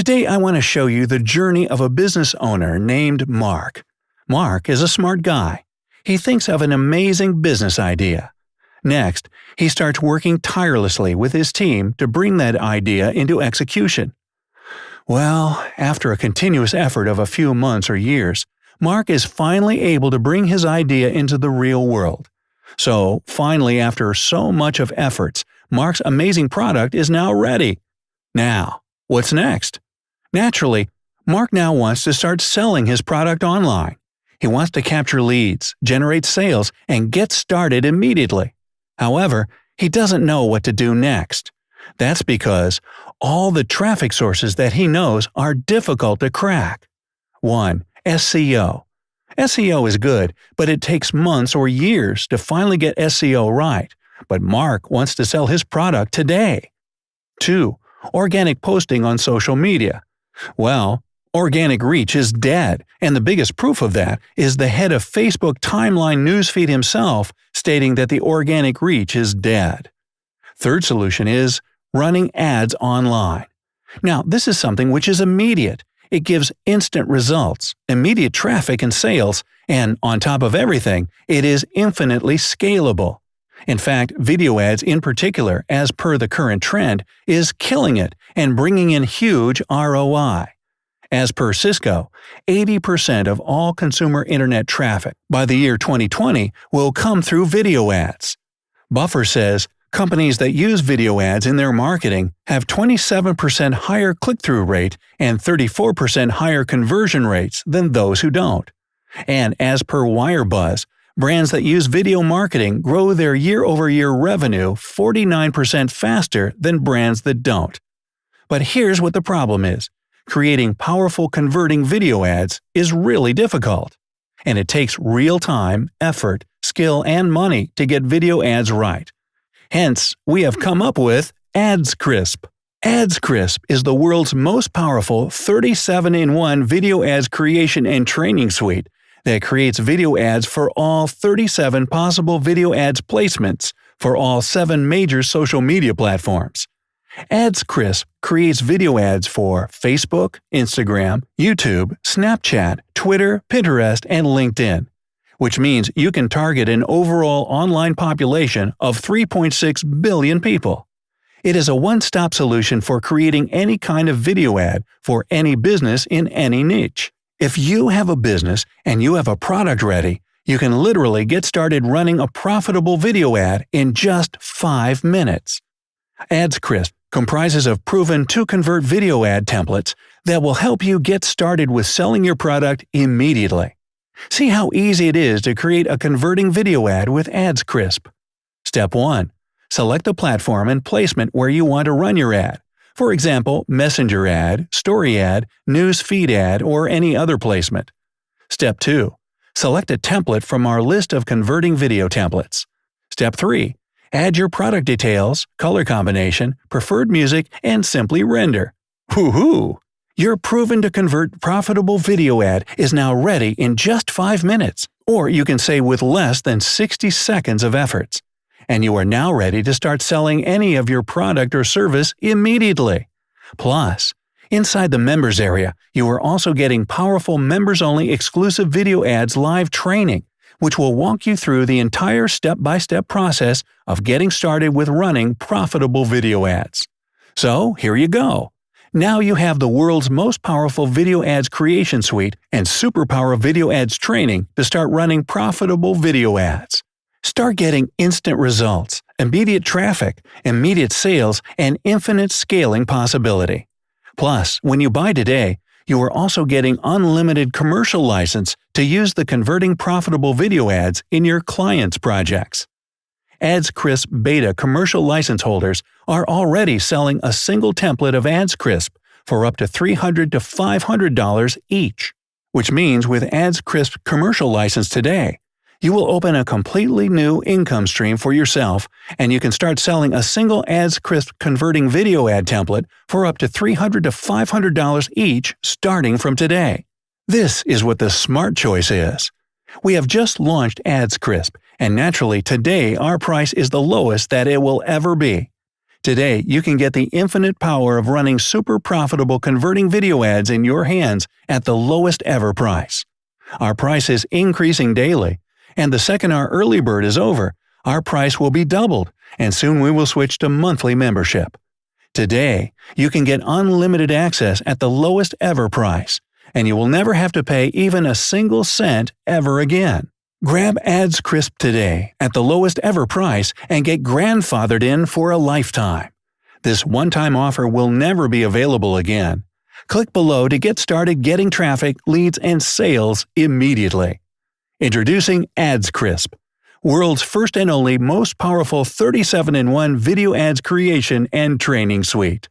Today I want to show you the journey of a business owner named Mark. Mark is a smart guy. He thinks of an amazing business idea. Next, he starts working tirelessly with his team to bring that idea into execution. Well, after a continuous effort of a few months or years, Mark is finally able to bring his idea into the real world. So, finally, after so much of efforts, Mark's amazing product is now ready. Now, what's next? Naturally, Mark now wants to start selling his product online. He wants to capture leads, generate sales, and get started immediately. However, he doesn't know what to do next. That's because all the traffic sources that he knows are difficult to crack. 1. SEO. SEO is good, but it takes months or years to finally get SEO right. But Mark wants to sell his product today. 2. Organic posting on social media. Well, organic reach is dead, and the biggest proof of that is the head of Facebook timeline newsfeed himself stating that the organic reach is dead. Third solution is running ads online. Now, this is something which is immediate. It gives instant results, immediate traffic and sales, and on top of everything, it is infinitely scalable. In fact, video ads in particular, as per the current trend, is killing it and bringing in huge ROI. As per Cisco, 80% of all consumer internet traffic by the year 2020 will come through video ads. Buffer says companies that use video ads in their marketing have 27% higher click-through rate and 34% higher conversion rates than those who don't. And as per Wirebuzz, brands that use video marketing grow their year-over-year revenue 49% faster than brands that don't. But here's what the problem is. Creating powerful converting video ads is really difficult. And it takes real time, effort, skill, and money to get video ads right. Hence, we have come up with AdsCrisp. AdsCrisp is the world's most powerful 37-in-1 video ads creation and training suite that creates video ads for all 37 possible video ads placements for all 7 major social media platforms. AdsCrisp creates video ads for Facebook, Instagram, YouTube, Snapchat, Twitter, Pinterest, and LinkedIn, which means you can target an overall online population of 3.6 billion people. It is a one-stop solution for creating any kind of video ad for any business in any niche. If you have a business and you have a product ready, you can literally get started running a profitable video ad in just 5 minutes. AdsCrisp comprises of proven to-convert video ad templates that will help you get started with selling your product immediately. See how easy it is to create a converting video ad with AdsCrisp. Step 1. Select the platform and placement where you want to run your ad. For example, Messenger ad, Story ad, News Feed ad, or any other placement. Step 2. Select a template from our list of converting video templates. Step 3. Add your product details, color combination, preferred music, and simply render. Woohoo! Your proven to convert profitable video ad is now ready in just 5 minutes, or you can say with less than 60 seconds of efforts. And you are now ready to start selling any of your product or service immediately. Plus, inside the members area, you are also getting powerful members-only exclusive video ads live training, which will walk you through the entire step-by-step process of getting started with running profitable video ads. So, here you go. Now you have the world's most powerful video ads creation suite and superpower video ads training to start running profitable video ads. Start getting instant results, immediate traffic, immediate sales, and infinite scaling possibility. Plus, when you buy today, you are also getting unlimited commercial license to use the converting profitable video ads in your clients' projects. AdsCrisp Beta commercial license holders are already selling a single template of AdsCrisp for up to $300 to $500 each, which means with AdsCrisp commercial license today, you will open a completely new income stream for yourself, and you can start selling a single AdsCrisp converting video ad template for up to $300 to $500 each starting from today. This is what the smart choice is. We have just launched AdsCrisp, and naturally today our price is the lowest that it will ever be. Today, you can get the infinite power of running super profitable converting video ads in your hands at the lowest ever price. Our price is increasing daily, and the second our early bird is over, our price will be doubled, and soon we will switch to monthly membership. Today, you can get unlimited access at the lowest ever price, and you will never have to pay even a single cent ever again. Grab AdsCrisp today at the lowest ever price and get grandfathered in for a lifetime. This one-time offer will never be available again. Click below to get started getting traffic, leads, and sales immediately. Introducing AdsCrisp, world's first and only most powerful 37-in-1 video ads creation and training suite.